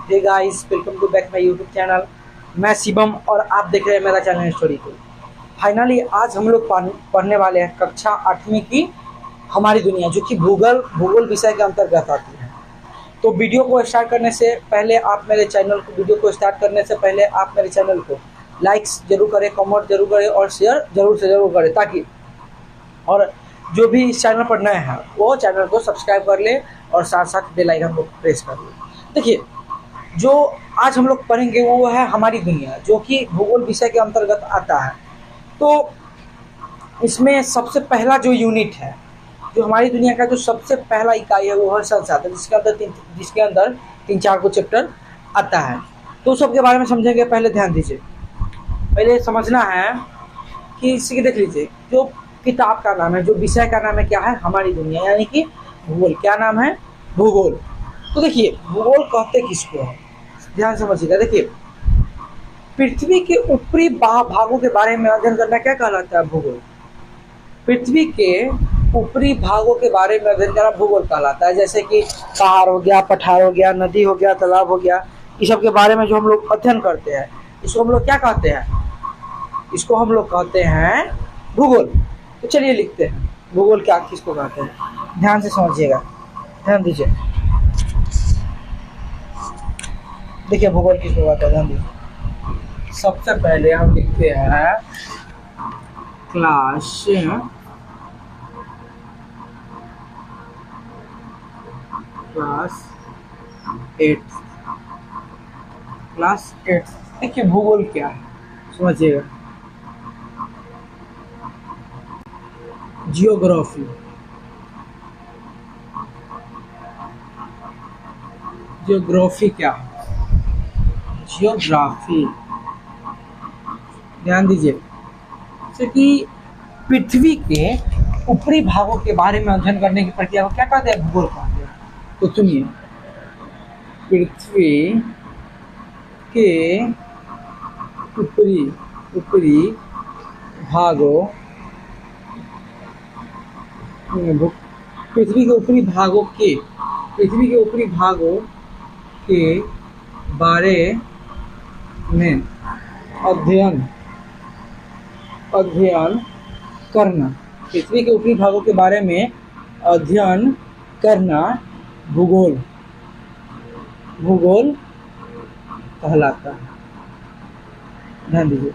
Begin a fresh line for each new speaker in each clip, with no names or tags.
Hey guys, welcome to back my YouTube channel. मैं शिवम और आप देख रहे हैं मेरा चैनल स्टोरी को। फाइनली आज हम लोग पढ़ने वाले हैं कक्षा 8वीं की हमारी दुनिया, जो कि भूगोल भूगोल विषय के अंतर्गत आती है। तो वीडियो को स्टार्ट करने से पहले आप मेरे चैनल को वीडियो को स्टार्ट करने से पहले आप मेरे चैनल को लाइक्स जरूर करें, कमेंट जरूर करें और शेयर जरूर से जरूर करें, ताकि और जो भी इस चैनल पर नए हैं वो चैनल को सब्सक्राइब कर ले और साथ साथ बेल आइकन को प्रेस कर ले। देखिए, जो आज हम लोग पढ़ेंगे वो है हमारी दुनिया, जो कि भूगोल विषय के अंतर्गत आता है। तो इसमें सबसे पहला जो यूनिट है, जो हमारी दुनिया का जो सबसे पहला इकाई है वो है संसाधन, जिसके अंदर तीन चार को चैप्टर आता है। तो सबके बारे में समझेंगे। पहले ध्यान दीजिए, पहले समझना है कि इसी देख लीजिए, जो किताब का नाम है, जो विषय का नाम है क्या है, हमारी दुनिया, यानी कि भूगोल। क्या नाम है? भूगोल। तो देखिए, भूगोल कहते किसको है, ध्यान समझिएगा। देखिए, पृथ्वी के ऊपरी भागों के बारे में अध्ययन करना क्या कहलाता है? भूगोल। पृथ्वी के ऊपरी भागों के बारे में अध्ययन करना भूगोल कहलाता है। जैसे कि पहाड़ हो गया, पठार हो गया, नदी हो गया, तालाब हो गया, इस सब के बारे में जो हम लोग अध्ययन करते हैं, इसको हम लोग क्या कहते हैं? इसको हम लोग कहते हैं भूगोल। तो चलिए लिखते हैं, भूगोल क्या किसको कहते हैं। ध्यान से समझिएगा, ध्यान दीजिए। देखिए, भूगोल किसको कहते हैं, ध्यान दीजिए। सबसे पहले हम लिखते हैं क्लास 8। देखिए, भूगोल क्या है समझिएगा। जियोग्राफी, जियोग्राफी क्या है? जियोग्राफी, ध्यान दीजिए, जैसे कि पृथ्वी के ऊपरी भागों के बारे में अध्ययन करने की प्रक्रिया को क्या कहते हैं? भूगोल कहते हैं। तो सुनिए, पृथ्वी के ऊपरी भागों, पृथ्वी के ऊपरी भागों के बारे में अध्ययन करना, पृथ्वी के ऊपरी भागों के बारे में अध्ययन करना भूगोल कहलाता है। ध्यान दीजिए,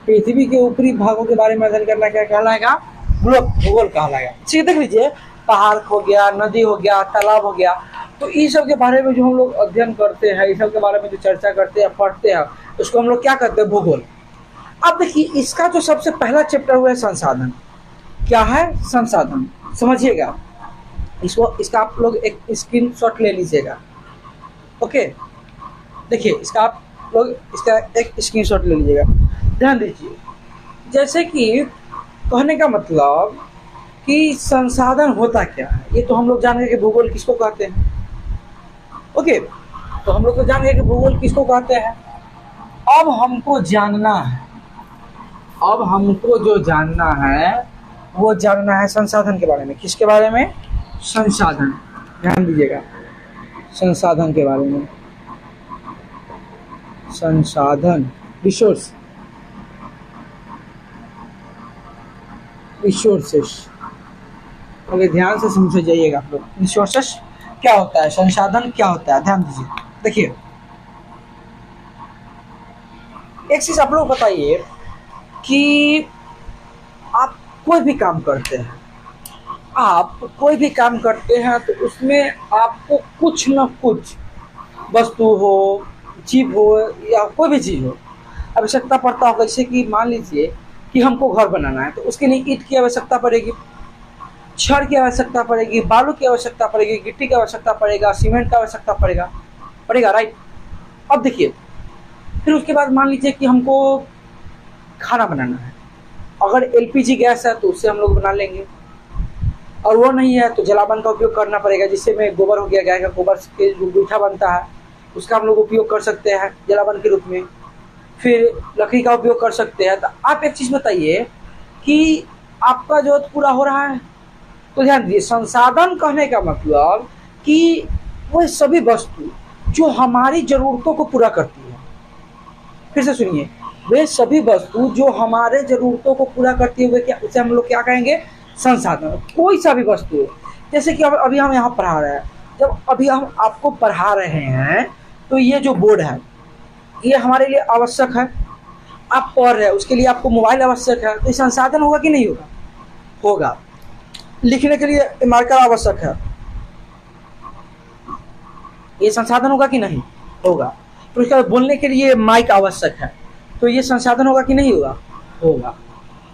पृथ्वी के ऊपरी भागों के बारे में अध्ययन करना क्या कहलाएगा? भूगोल कहलाएगा। ठीक, देख लीजिए, पहाड़ हो गया, नदी हो गया, तालाब हो गया, तो इस सब के बारे में जो हम लोग अध्ययन करते हैं, इस सब के बारे में जो चर्चा करते हैं, पढ़ते हैं, उसको हम लोग क्या कहते हैं? भूगोल। अब देखिए, इसका जो सबसे पहला चैप्टर हुआ है संसाधन। क्या है? संसाधन। समझिएगा, इसका आप लोग एक स्क्रीनशॉट ले लीजिएगा। ओके, देखिए, इसका आप लोग इसका एक स्क्रीनशॉट ले लीजिएगा। ध्यान दीजिए, जैसे कि कहने का मतलब कि संसाधन होता क्या है, ये तो हम लोग जान गए कि भूगोल किसको कहते हैं। ओके, तो हम लोग तो जान गए कि भूगोल किसको कहते हैं। अब हमको जो जानना है वो जानना है संसाधन के बारे में। किसके बारे में? संसाधन। ध्यान दीजिएगा, संसाधन के बारे में। संसाधन, रिसोर्सेस। ओके, ध्यान से समझ जाइएगा आप लोग। रिसोर्सेस क्या होता है, संसाधन क्या होता है, ध्यान दीजिए। देखिए, एक चीज आप लोग बताइए कि आप कोई भी काम करते हैं, तो उसमें आपको कुछ न कुछ वस्तु हो, जीव हो या कोई भी चीज़ हो, आवश्यकता पड़ता होगा। जैसे कि मान लीजिए कि हमको घर बनाना है, तो उसके लिए ईंट की आवश्यकता पड़ेगी, छड़ की आवश्यकता पड़ेगी, बालू की आवश्यकता पड़ेगी, गिट्टी की आवश्यकता पड़ेगा, सीमेंट का आवश्यकता पड़ेगा, राइट। अब देखिए, फिर उसके बाद मान लीजिए कि हमको खाना बनाना है। अगर एलपीजी गैस है तो उससे हम लोग बना लेंगे, और वो नहीं है तो जलावन का उपयोग करना पड़ेगा, जिससे में गोबर हो गया, गाय का गोबर से जो गोईठा बनता है उसका हम लोग उपयोग कर सकते हैं जलावन के रूप में। फिर लकड़ी का उपयोग कर सकते हैं। तो आप एक चीज़ बताइए कि आपका जो पूरा हो रहा है। तो ध्यान दीजिए, संसाधन कहने का मतलब कि वह सभी वस्तु जो हमारी जरूरतों को पूरा करती है। फिर से सुनिए, वे सभी वस्तु जो हमारे जरूरतों को पूरा करती है वे क्या, उसे हम लोग क्या कहेंगे, संसाधन। कोई सा भी वस्तु हो, जैसे कि अभी हम यहाँ पढ़ा रहे हैं, जब अभी हम आपको पढ़ा रहे हैं तो ये जो बोर्ड है ये हमारे लिए आवश्यक है। आप पढ़ रहे हैं उसके लिए आपको मोबाइल आवश्यक है, तो ये संसाधन होगा कि नहीं होगा, होगा। लिखने के लिए मार्कर आवश्यक है, ये संसाधन होगा कि नहीं, होगा। तो उसके बाद बोलने के लिए माइक आवश्यक है, तो ये संसाधन होगा कि नहीं होगा, होगा।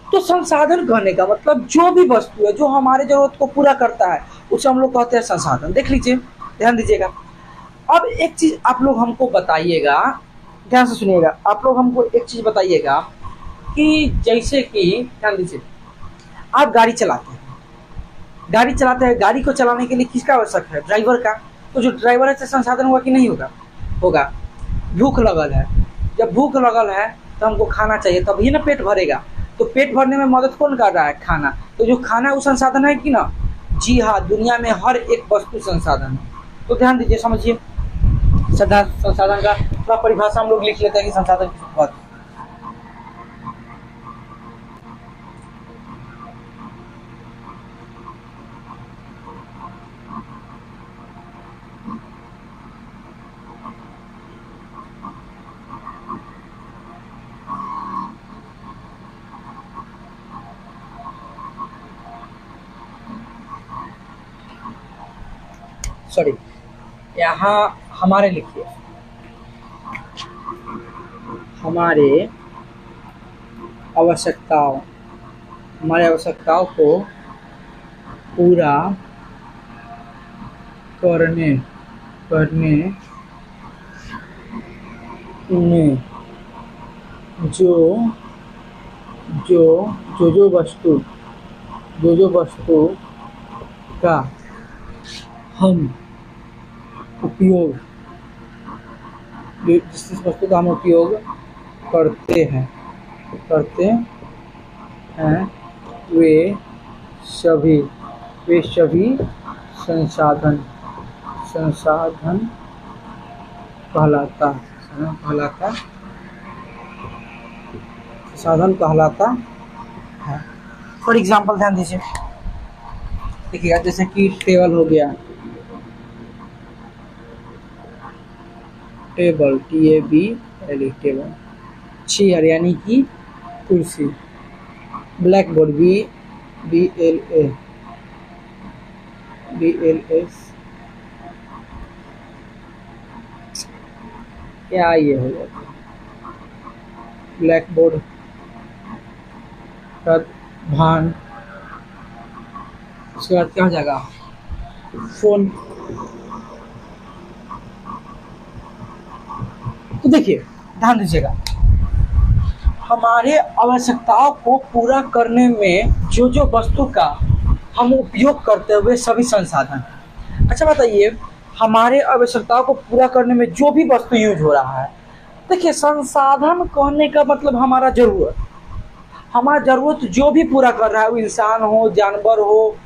तो संसाधन कहने का मतलब जो भी वस्तु है जो हमारे जरूरत को पूरा करता है उसे हम लोग कहते हैं संसाधन। देख लीजिए, ध्यान दीजिएगा। अब एक चीज आप लोग हमको बताइएगा, ध्यान से सुनिएगा, आप लोग हमको एक चीज बताइएगा कि जैसे कि ध्यान दीजिए, आप गाड़ी चलाते हैं, गाड़ी को चलाने के लिए किसका आवश्यक है, ड्राइवर का। तो जो ड्राइवर है संसाधन होगा कि नहीं होगा, होगा। भूख लगल है, जब भूख लगल है तो हमको खाना चाहिए, तभी ना पेट भरेगा। तो पेट भरने में मदद कौन कर रहा है, खाना। तो जो खाना है वो संसाधन है कि ना, जी हाँ, दुनिया में हर एक वस्तु संसाधन है। तो ध्यान दीजिए, समझिए, संसाधन का थोड़ा परिभाषा हम लोग लिख लेते हैं कि संसाधन किसको कहते हैं। सॉरी, यहाँ हमारे लिखिए, हमारे आवश्यकताओं को पूरा करने में जो वस्तु का हम उपयोग, जिस वस्तु का हम उपयोग करते हैं वे सभी संसाधन कहलाता है। फॉर एग्जाम्पल ध्यान दीजिए, देखिएगा, जैसे कि टेबल हो गया, टेबल, TABLE, टेबल। चेयर यानी कि कुर्सी, ब्लैक बोर्ड, BLS, क्या ये हो जाता है, ब्लैक बोर्ड, भान। उसके बाद क्या हो जाएगा, फोन। तो देखिए, ध्यान दीजिएगा, हमारे आवश्यकताओं को पूरा करने में जो वस्तु का हम उपयोग करते हुए सभी संसाधन। अच्छा बताइए, हमारे आवश्यकताओं को पूरा करने में जो भी वस्तु यूज हो रहा है, देखिए संसाधन कहने का मतलब हमारा जरूरत जो भी पूरा कर रहा है, वो इंसान हो, जानवर हो,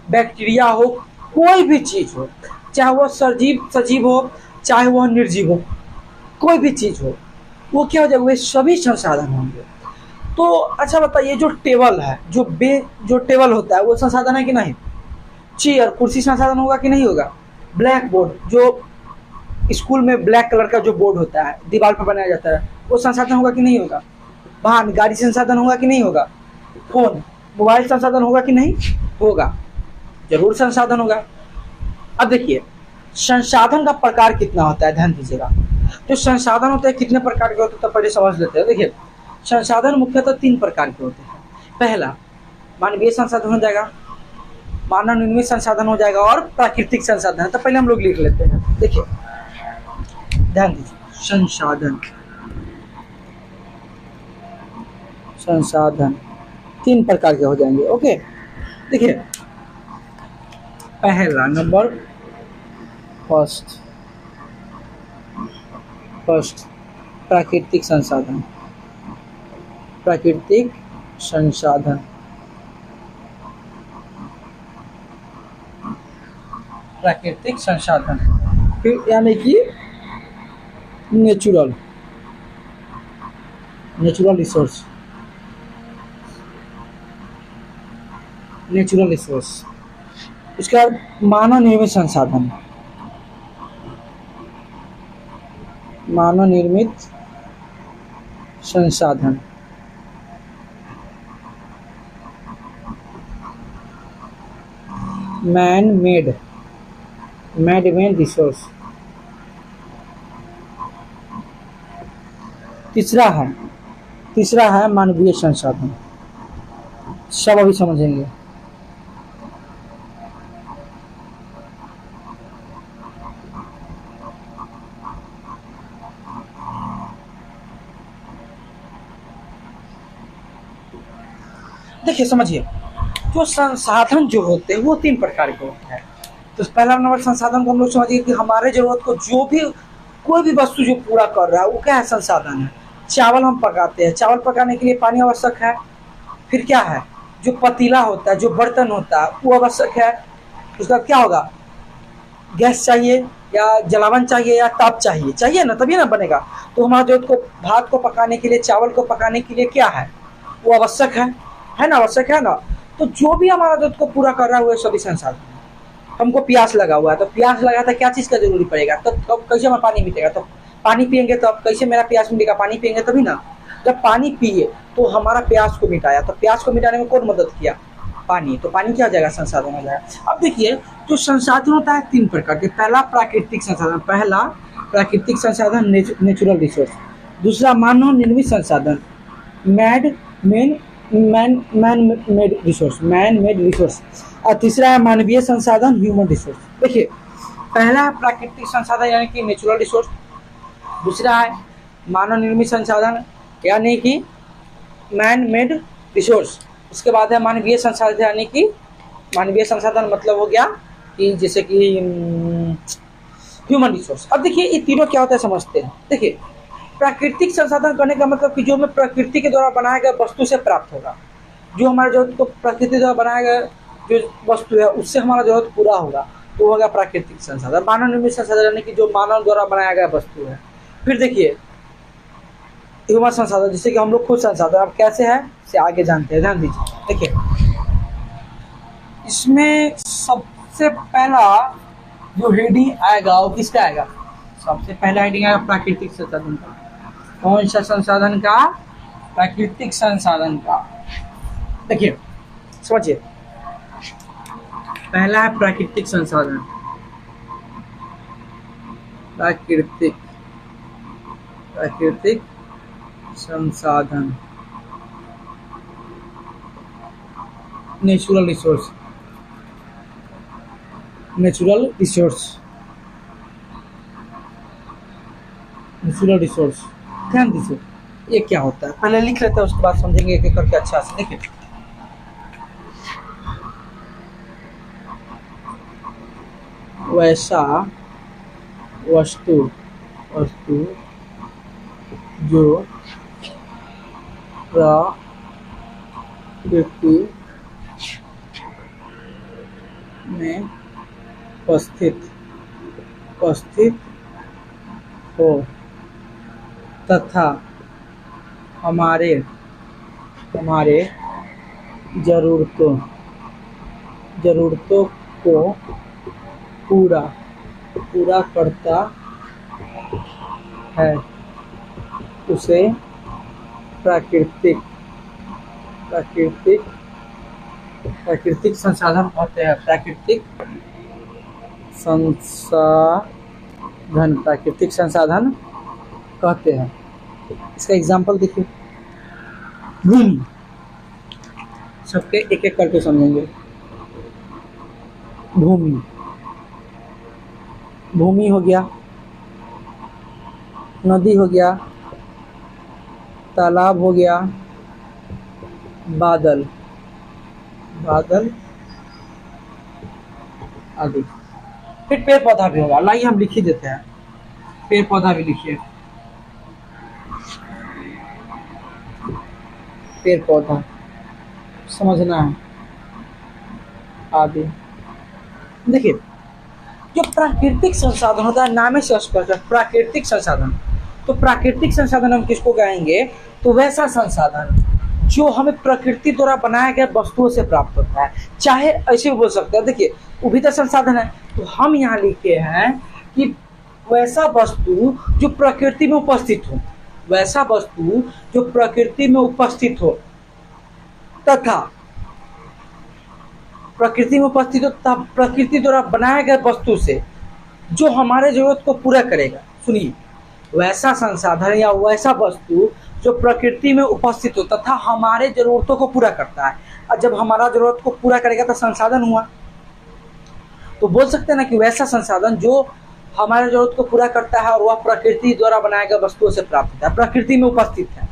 बैक्टीरिया हो, कोई भी चीज़ हो, चाहे वह सजीव हो, चाहे वह निर्जीव हो, कोई भी चीज़ हो, वो क्या हो जाएगा, वे सभी संसाधन होंगे। तो अच्छा बताइए, जो टेबल है, जो टेबल होता है वो संसाधन है कि नहीं, चेयर, कुर्सी संसाधन होगा कि नहीं होगा, ब्लैक बोर्ड, जो स्कूल में ब्लैक कलर का जो बोर्ड होता है दीवार पर बनाया जाता है, वो संसाधन होगा कि नहीं होगा, वाहन, गाड़ी संसाधन होगा कि नहीं होगा, फोन, मोबाइल संसाधन होगा कि नहीं होगा, जरूर संसाधन होगा। अब देखिए, संसाधन का प्रकार कितना होता है, ध्यान दीजिएगा। जो संसाधन होते हैं कितने प्रकार के होते हैं, तो पहले समझ लेते हैं। देखिए, संसाधन मुख्यतः 3 प्रकार के होते हैं। पहला मानवीय संसाधन हो जाएगा, मानव निर्मित संसाधन हो जाएगा, और प्राकृतिक संसाधन। तो पहले हम लोग लिख लेते हैं। देखिए, ध्यान दीजिए, संसाधन 3 प्रकार के हो जाएंगे। ओके, देखिए, पहला नंबर फर्स्ट प्राकृतिक संसाधन। फिर यानी कि natural natural resource, natural resource. उसके बाद मानव निर्मित संसाधन, मानव निर्मित संसाधन। Man made, mad made resource. तीसरा है मानवीय संसाधन। सब अभी समझेंगे। देखिए समझिए, जो संसाधन जो होते हैं वो 3 प्रकार के होते हैं। तो पहला नंबर संसाधन को हम लोग समझिए कि हमारे जरूरत को जो भी कोई भी वस्तु जो पूरा कर रहा है वो क्या है, संसाधन है। चावल हम पकाते हैं, चावल पकाने के लिए पानी आवश्यक है। फिर क्या है, जो पतीला होता है, जो बर्तन होता है वो आवश्यक है। उसका क्या होगा, गैस चाहिए या जलावन चाहिए या ताप चाहिए, चाहिए ना, तभी ना बनेगा। तो हमारे जरूरत को, भात को पकाने के लिए, चावल को पकाने के लिए क्या है, वो आवश्यक है ना, आवश्यक है ना। तो जो भी हमारा जरूरत को पूरा कर रहा है वो सभी संसाधन। हमको प्यास लगा हुआ है, तो प्यास लगा था, क्या चीज़ का जरूरी पड़ेगा, तो कैसे हमारा पानी मिलेगा, तो पानी पियेंगे तो अब कैसे मेरा प्यास मिलेगा, पानी पियेंगे तभी ना। जब पानी पिए तो हमारा प्यास को मिटाया, तो प्यास को मिटाने में कौन मदद किया, पानी। तो पानी क्या हो जाएगा, संसाधन हो जाएगा। अब देखिए, जो संसाधन होता है 3 प्रकार के। पहला प्राकृतिक संसाधन, पहला प्राकृतिक संसाधन नेचुरल रिसोर्स। दूसरा मानव निर्मित संसाधन, मैन मेड रिसोर्स। और तीसरा है मानवीय संसाधन, ह्यूमन रिसोर्स। देखिए, पहला है प्राकृतिक संसाधन यानी कि नेचुरल रिसोर्स। दूसरा है मानव निर्मित संसाधन यानी कि मैन मेड रिसोर्स। उसके बाद है मानवीय संसाधन यानी कि मानवीय संसाधन मतलब हो गया कि जैसे कि ह्यूमन रिसोर्स। अब देखिए ये तीनों क्या होता है समझते हैं। देखिए, प्राकृतिक संसाधन करने का मतलब कि जो हमें प्रकृति के द्वारा बनाया गया वस्तु से प्राप्त होगा। जो हमारे जरूरत को प्रकृति द्वारा बनाया गया जो वस्तु है उससे हमारा जरूरत पूरा होगा, तो होगा प्राकृतिक संसाधन। मानव निर्मित संसाधन यानी कि जो मानव द्वारा बनाया गया वस्तु है। फिर देखिए ह्यूमन संसाधन, जिससे कि हम लोग खुद संसाधन, अब कैसे है से आगे जानते हैं, ध्यान दीजिए। देखिए, इसमें सबसे पहला जो हेडिंग आएगा वो किसका आएगा, सबसे पहला हेडिंग आएगा प्राकृतिक संसाधन का। कौन सा संसाधन का, प्राकृतिक संसाधन का। देखिए समझिए, पहला है प्राकृतिक संसाधन, प्राकृतिक संसाधन, नेचुरल रिसोर्स, ध्यान दीजिए ये क्या होता है, पहले लिख लेते हैं उसके बाद समझेंगे एक एक करके अच्छा से। देखिए, वैसा वस्तु जो प्रकृति में उपस्थित हो तथा हमारे जरूरतों को पूरा करता है, उसे प्राकृतिक संसाधन कहते हैं। प्राकृतिक संसाधन कहते हैं। इसका एग्जाम्पल देखिए, भूमि, सबके एक एक करके समझेंगे। भूमि हो गया, नदी हो गया, तालाब हो गया, बादल आदि। फिर पेड़ पौधा भी होगा, लाइए हम लिख ही देते हैं, पेड़ पौधा भी लिखिए। पेड़ पौधा समझना है आदि। देखिए, जो प्राकृतिक संसाधन होता है, नाम से स्पष्ट है, प्राकृतिक संसाधन तो प्राकृतिक संसाधन हम किसको कहेंगे? तो वैसा संसाधन जो हमें प्रकृति द्वारा बनाए गए वस्तुओं से प्राप्त होता है। चाहे ऐसे भी बोल सकते हैं, देखिए वो भी तो संसाधन है। तो हम यहाँ लिखे हैं कि वैसा वस्तु जो प्रकृति में उपस्थित हो, वैसा वस्तु जो प्रकृति में उपस्थित हो तथा प्रकृति में उपस्थित हो तथा प्रकृति द्वारा बनाए गए वस्तु से जो हमारे जरूरत को पूरा करेगा। सुनिए, वैसा संसाधन या वैसा वस्तु जो प्रकृति में उपस्थित हो तथा हमारे जरूरतों को पूरा करता है। और जब हमारा जरूरत को पूरा करेगा तो संसाधन हुआ। तो बोल सकते हैं ना कि वैसा संसाधन जो हमारे जरूरत को पूरा करता है और वह प्रकृति द्वारा बनाए गए वस्तुओं से प्राप्त होता है, प्रकृति में उपस्थित है,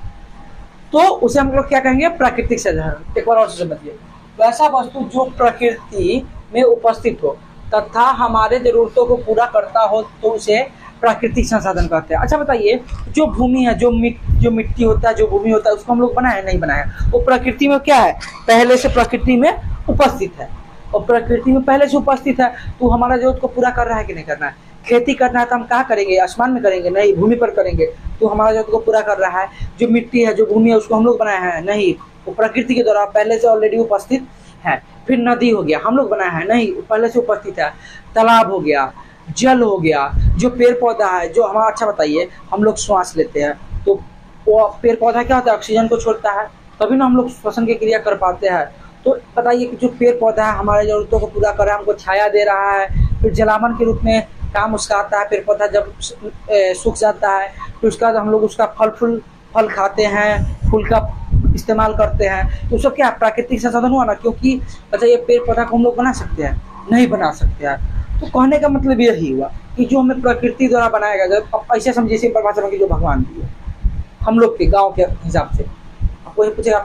तो उसे हम लोग क्या कहेंगे? प्राकृतिक संसाधन। एक बार और समझिए, वैसा वस्तु जो प्रकृति में उपस्थित हो तथा हमारे जरूरतों को पूरा करता हो तो उसे प्राकृतिक संसाधन कहते हैं। अच्छा बताइए, जो भूमि है, जो मिट्टी होता है, जो भूमि होता है, उसको हम लोग बनाया नहीं बनाया, वो प्रकृति में क्या है? पहले से प्रकृति में उपस्थित है। और प्रकृति में पहले से उपस्थित है तो हमारा जरूरत को पूरा कर रहा है कि नहीं करना है? खेती करना है तो हम कहाँ करेंगे? आसमान में करेंगे? नहीं, भूमि पर करेंगे। तो हमारा जरूरत को पूरा कर रहा है। जो मिट्टी है, जो भूमि है, उसको हम लोग बनाया है? नहीं, वो प्रकृति के द्वारा पहले से ऑलरेडी उपस्थित है। फिर नदी हो गया, हम लोग बनाया है? नहीं, पहले से उपस्थित है। तालाब हो गया, जल हो गया, जो पेड़ पौधा है, जो हमारा, अच्छा बताइए, हम लोग श्वास लेते हैं तो वो पेड़ पौधा क्या होता है? ऑक्सीजन को छोड़ता है, तभी ना हम लोग श्वसन की क्रिया कर पाते हैं। तो बताइए कि जो पेड़ पौधा है हमारे जरूरतों को पूरा कर रहा है, हमको छाया दे रहा है, फिर जलावन के रूप में काम उसका आता है। पेड़ पौधा जब सूख जाता है तो उसका हम लोग उसका फल खाते हैं, फूल का इस्तेमाल करते हैं। तो सब क्या प्राकृतिक संसाधन हुआ ना? क्योंकि बताइए, पेड़ पौधा को हम लोग बना सकते हैं? नहीं बना सकते हैं। तो कहने का मतलब यही हुआ कि जो हमें प्रकृति द्वारा बनाया गया, अब ऐसे समझिए सिंपल भाषा में कि जो भगवान दिए हम लोग के गांव के हिसाब से, आपको ये पूछेगा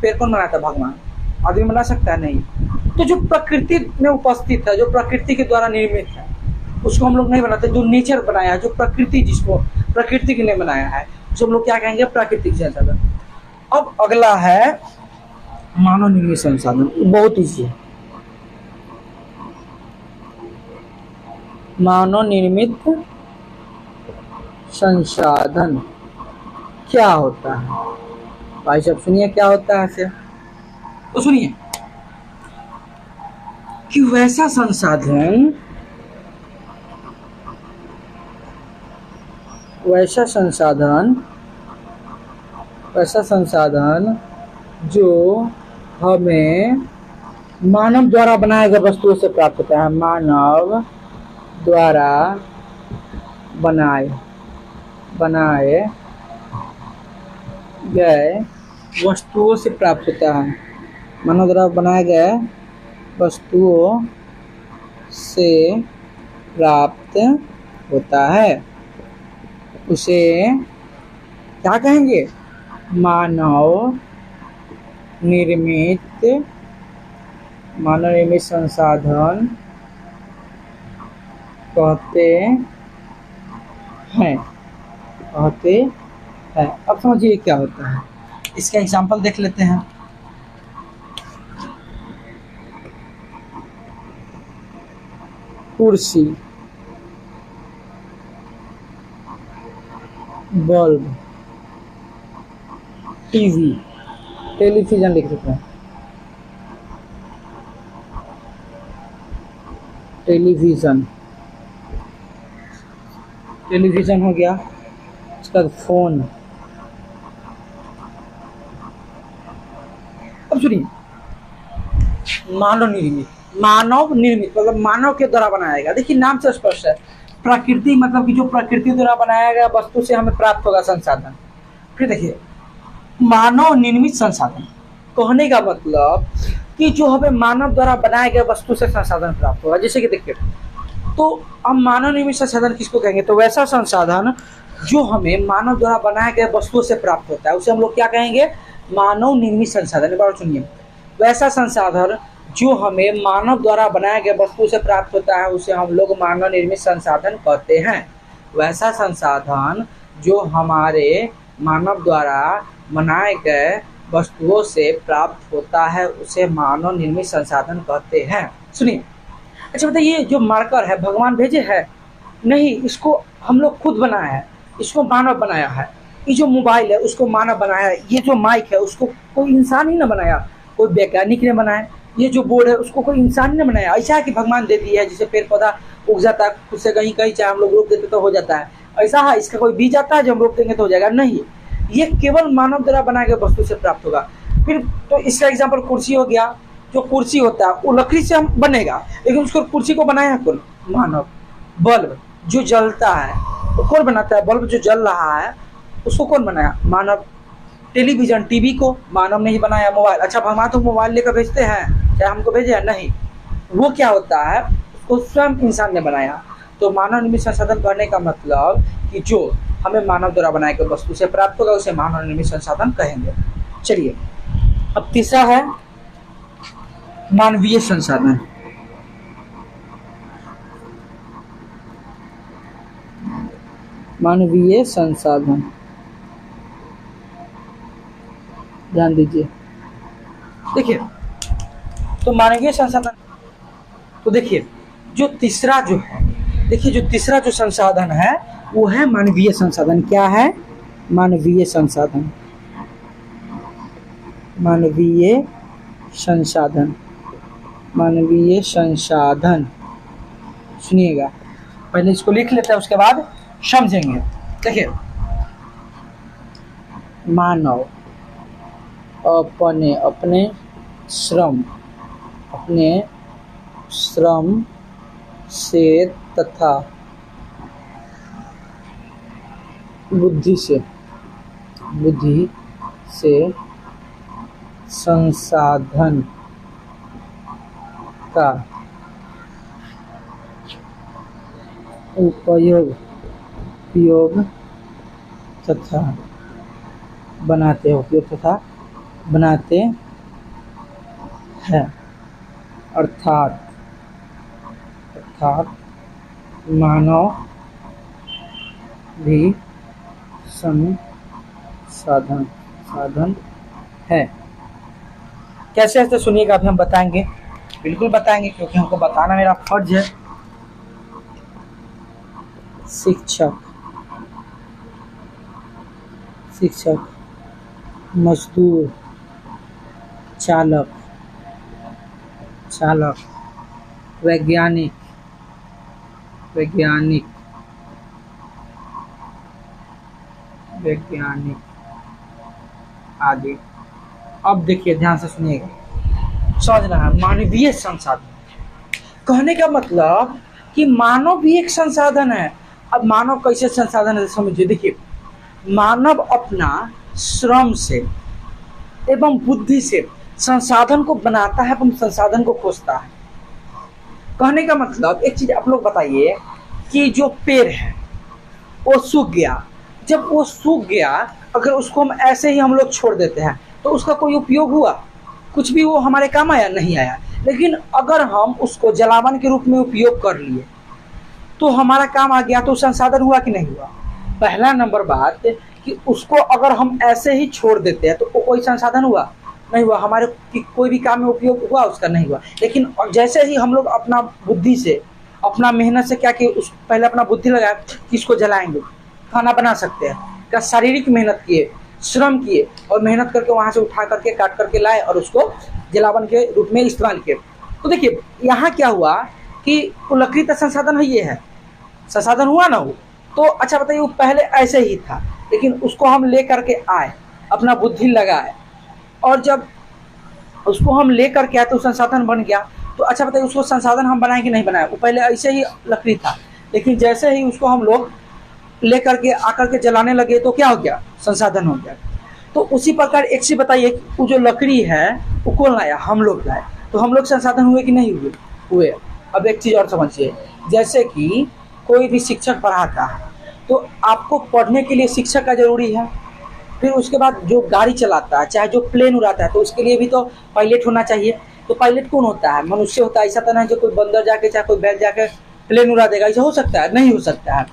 पेड़ कौन बनाता है? भगवान। आदमी बना सकता है? नहीं। तो जो प्रकृति में उपस्थित है, जो प्रकृति के द्वारा निर्मित है, उसको हम लोग नहीं बनाते। जो नेचर बनाया है, जो प्रकृति, जिसको प्रकृति के लिए बनाया है, उसे हम लोग क्या कहेंगे? प्राकृतिक संसाधन। अब अगला है मानव निर्मित संसाधन। बहुत ईजी है। मानव निर्मित संसाधन क्या होता है? भाई साहब सुनिए, क्या होता है इसे? तो सुनिए कि वैसा संसाधन जो हमें मानव द्वारा बनाए गए वस्तुओं से प्राप्त होता है। मानव द्वारा बनाए गए वस्तुओं से प्राप्त होता है। मानव द्वारा बनाए गए वस्तुओं से प्राप्त होता है, उसे क्या कहेंगे? मानव निर्मित संसाधन कहते हैं। अब समझिए क्या होता है, इसका एग्जाम्पल देख लेते हैं। कुर्सी, बल्ब, टीवी, टेलीविजन लिख सकते हैं। टेलीविजन हो गया, उसका फोन। अब सुनिए, मानव निर्मित मतलब मानव के द्वारा बनाया गया। देखिए नाम से स्पष्ट है, प्रकृति मतलब कि जो प्रकृति द्वारा बनाया गया वस्तु से हमें प्राप्त होगा संसाधन। फिर देखिए, मानव निर्मित संसाधन कहने का मतलब कि जो हमें मानव द्वारा बनाए गए वस्तु से संसाधन प्राप्त होगा। जैसे कि देखिए, तो हम मानव निर्मित संसाधन किसको कहेंगे? तो वैसा संसाधन जो हमें मानव द्वारा बनाए गए वस्तुओं से प्राप्त होता है, उसे हम लोग क्या कहेंगे? मानव निर्मित संसाधन। एक बार सुनिए, वैसा संसाधन जो हमें मानव द्वारा बनाए गए वस्तु से प्राप्त होता है, उसे हम लोग मानव निर्मित संसाधन कहते हैं। वैसा संसाधन जो हमारे मानव द्वारा बनाए गए वस्तुओं से प्राप्त होता है, उसे मानव निर्मित संसाधन कहते हैं। सुनिए, अच्छा बताइए, जो मार्कर है भगवान भेजे है? नहीं, इसको हम लोग खुद बनाए हैं। इसको मानव बनाया है। ये जो मोबाइल है उसको मानव बनाया है। ये जो माइक है उसको कोई इंसान ही ना बनाया, कोई वैज्ञानिक ने बनाया। ये जो बोर्ड है उसको कोई इंसान ने बनाया। ऐसा है कि भगवान दे दिया है, जैसे पेड़ पौधा उग जाता है खुद से कहीं कहीं, चाहे हम लोग रोक देते तो हो जाता है। ऐसा है इसका कोई बीज आता है जो हम रोक देंगे तो हो जाएगा? नहीं, ये केवल मानव द्वारा बनाए गए वस्तु से प्राप्त होगा। फिर तो इसका एग्जाम्पल कुर्सी हो गया। जो कुर्सी होता है वो लकड़ी से हम बनेगा, लेकिन उसको कुर्सी को बनाया है कौन? मानव। बल्ब जो जलता है वो कौन बनाता है? बल्ब जो जल रहा है उसको कौन बनाया? मानव। टेलीविजन टीवी को मानव ने ही बनाया। मोबाइल, अच्छा भगवान तो मोबाइल लेकर भेजते हैं, क्या हमको भेजे हैं? नहीं, वो क्या होता है उसको स्वयं इंसान ने बनाया। तो मानव निर्मित संसाधन कहने का मतलब कि जो हमें मानव द्वारा बनाए गए वस्तु से प्राप्त होगा उसे मानव निर्मित संसाधन कहेंगे। चलिए, अब तीसरा है मानवीय संसाधन। मानवीय संसाधन, ध्यान दीजिए। देखिए, तो मानवीय संसाधन, तो देखिए जो तीसरा जो है, देखिए जो तीसरा जो संसाधन है वो है मानवीय संसाधन। क्या है? मानवीय संसाधन। मानवीय संसाधन, मानवीय संसाधन। सुनिएगा, पहले इसको लिख लेते हैं उसके बाद समझेंगे। देखिए, मानव अपने श्रम से तथा बुद्धि से संसाधन का उपयोग तथा बनाते हैं। अर्थात मानव भी साधन है। कैसे ऐसे सुनिएगा, अभी हम बताएंगे, बिल्कुल बताएंगे, क्योंकि हमको बताना मेरा फर्ज है। शिक्षक, मजदूर, चालक, वैज्ञानिक आदि। अब देखिए, ध्यान से सुनिएगा, समझना है। मानवीय संसाधन कहने का मतलब कि मानव भी एक संसाधन है। अब मानव कैसे संसाधन है समझिए। देखिए, मानव अपना श्रम से एवं बुद्धि से संसाधन को बनाता है एवं संसाधन को खोजता है। कहने का मतलब, एक चीज आप लोग बताइए कि जो पेड़ है वो सूख गया, जब वो सूख गया अगर उसको हम ऐसे ही हम लोग छोड़ देते हैं तो उसका कोई उपयोग हुआ? कुछ भी वो हमारे काम आया? नहीं आया। लेकिन अगर हम उसको जलावन के रूप में उपयोग कर लिए तो हमारा काम आ गया, तो संसाधन हुआ कि नहीं हुआ? पहला नंबर बात कि उसको अगर हम ऐसे ही छोड़ देते हैं तो कोई संसाधन हुआ? नहीं हुआ। हमारे कोई भी काम में उपयोग हुआ? उसका नहीं हुआ। लेकिन जैसे ही हम लोग अपना बुद्धि से, अपना मेहनत से क्या किए, उस पहले अपना बुद्धि लगाया कि इसको जलाएंगे, खाना बना सकते हैं, क्या शारीरिक मेहनत किए, श्रम किए और मेहनत करके वहां से उठा करके काट करके लाए और उसको जलावन के रूप में इस्तेमाल किए। तो देखिए यहाँ क्या हुआ कि लकड़ी का संसाधन है, ये है संसाधन हुआ ना वो। तो अच्छा बताइए, वो पहले ऐसे ही था, लेकिन उसको हम ले करके आए, अपना बुद्धि लगाए, और जब उसको हम ले करके आए तो संसाधन बन गया। तो अच्छा बताइए, उसको संसाधन हम बनाए कि नहीं बनाए? वो पहले ऐसे ही लकड़ी था, लेकिन जैसे ही उसको हम लोग ले करके आकर के जलाने लगे तो क्या हो गया? संसाधन हो गया। तो उसी प्रकार एक चीज बताइए, वो जो लकड़ी है वो कौन लाया? हम लोग लाए। तो हम लोग संसाधन हुए कि नहीं हुए? अब एक चीज और समझिए, जैसे कि कोई भी शिक्षक पढ़ाता है तो आपको पढ़ने के लिए शिक्षक का जरूरी है। फिर उसके बाद जो गाड़ी चलाता है, चाहे जो प्लेन उड़ाता है, तो उसके लिए भी तो पायलट होना चाहिए। तो पायलट कौन होता है? मनुष्य होता है। ऐसा तो नहीं जो कोई बंदर जाके चाहे कोई बैल जाके प्लेन उड़ा देगा, ऐसा हो सकता है? नहीं हो सकता है।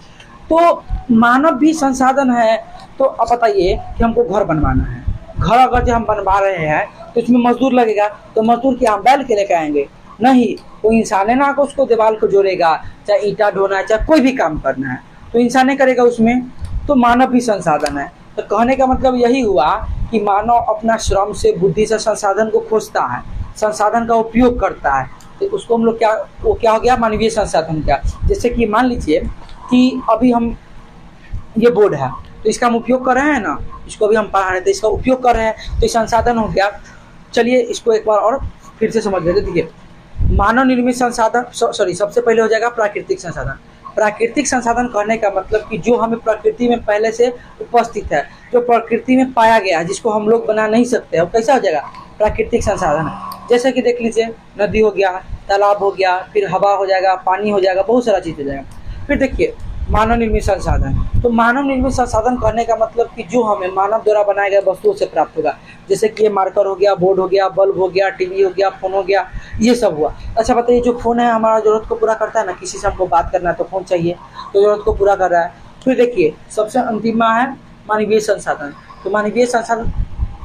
तो मानव भी संसाधन है। तो अब बताइए कि हमको घर बनवाना है, घर अगर जो हम बनवा रहे हैं तो इसमें मजदूर लगेगा, तो मजदूर क्या हम बैल के लेके आएंगे? नहीं, कोई इंसान है ना उसको दीवार को जोड़ेगा, चाहे ईंटा ढोना है, चाहे कोई भी काम करना है तो इंसान ने करेगा उसमें। तो मानव भी संसाधन है। तो कहने का मतलब यही हुआ कि मानव अपना श्रम से, बुद्धि से संसाधन को खोजता है, संसाधन का उपयोग करता है। तो उसको हम लोग वो क्या हो गया, मानवीय संसाधन का। जैसे कि मान लीजिए कि अभी हम, ये बोर्ड है तो इसका हम उपयोग कर रहे हैं ना, इसको भी हम पढ़ा रहे थे, इसका उपयोग कर रहे हैं, तो संसाधन हो गया। चलिए इसको एक बार और फिर से समझ लेते। देखिए, मानव निर्मित संसाधन, सॉरी, सबसे पहले हो जाएगा प्राकृतिक संसाधन। प्राकृतिक संसाधन कहने का मतलब कि जो हमें प्रकृति में पहले से उपस्थित है, जो प्रकृति में पाया गया है, जिसको हम लोग बना नहीं सकते, वो कैसा हो जाएगा, प्राकृतिक संसाधन है। जैसे कि देख लीजिए, नदी हो गया, तालाब हो गया, फिर हवा हो जाएगा, पानी हो जाएगा, बहुत सारा चीज़ हो जाएगा। फिर देखिए मानव निर्मित संसाधन, तो मानव निर्मित संसाधन कहने का मतलब कि जो हमें मानव द्वारा बनाए गए वस्तुओं से प्राप्त होगा। जैसे कि ये मार्कर हो गया, बोर्ड हो गया, बल्ब हो गया, टीवी हो गया, फोन हो गया, ये सब हुआ। अच्छा बताइए, जो फोन है हमारा जरूरत को पूरा करता है ना, किसी से हमको बात करना है तो फोन चाहिए, तो जरूरत को पूरा कर रहा है। फिर देखिए सबसे अंतिम है मानवीय संसाधन। तो मानवीय संसाधन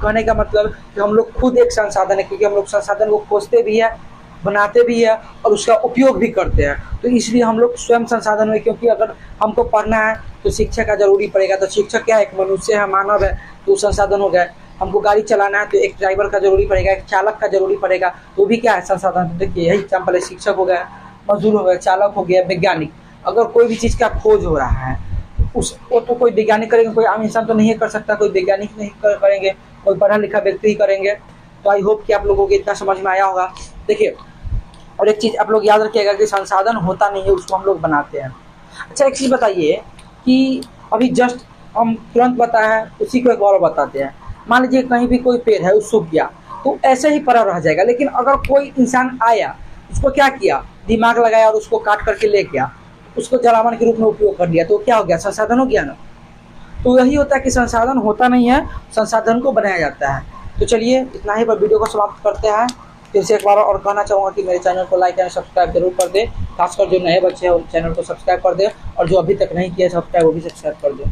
कहने का मतलब कि हम लोग खुद एक संसाधन है, क्योंकि हम लोग संसाधन को खोजते भी है, बनाते भी है और उसका उपयोग भी करते हैं। तो इसलिए हम लोग स्वयं संसाधन में, क्योंकि अगर हमको पढ़ना है तो शिक्षक का जरूरी पड़ेगा। तो शिक्षक क्या है, एक मनुष्य है, मानव है, तो संसाधन हो गया। हमको गाड़ी चलाना है तो एक ड्राइवर का जरूरी पड़ेगा, एक चालक का जरूरी पड़ेगा, तो भी क्या है, संसाधन। देखिए यही एग्जाम्पल है, शिक्षक हो गया, मजदूर हो गया, चालक हो गया, वैज्ञानिक। अगर कोई भी चीज़ का खोज हो रहा है वो तो कोई वैज्ञानिक करेंगे, कोई आम इंसान तो नहीं कर सकता, कोई वैज्ञानिक नहीं करेंगे, कोई पढ़ा लिखा व्यक्ति ही करेंगे। तो आई होप कि आप लोगों को इतना समझ में आया होगा। देखिए, और एक चीज़ आप लोग याद रखिएगा कि संसाधन होता नहीं है, उसको हम लोग बनाते हैं। अच्छा एक चीज़ बताइए कि अभी जस्ट हम तुरंत बताया है, उसी को एक बार बताते हैं। मान लीजिए कहीं भी कोई पेड़ है, वो सूख गया, तो ऐसे ही पड़ा रह जाएगा। लेकिन अगर कोई इंसान आया, उसको क्या किया, दिमाग लगाया और उसको काट करके ले गया, उसको जलावन के रूप में उपयोग कर लिया, तो क्या हो गया, संसाधन हो गया ना। तो यही होता है कि संसाधन होता नहीं है, संसाधन को बनाया जाता है। तो चलिए इतना ही पर वीडियो को समाप्त करते हैं। फिर से एक बार और कहना चाहूँगा कि मेरे चैनल को लाइक एंड सब्सक्राइब जरूर कर दे, खासकर जो नए बच्चे हैं उन चैनल को सब्सक्राइब कर दे, और जो अभी तक नहीं किया सब्सक्राइब वो भी सब्सक्राइब कर दे।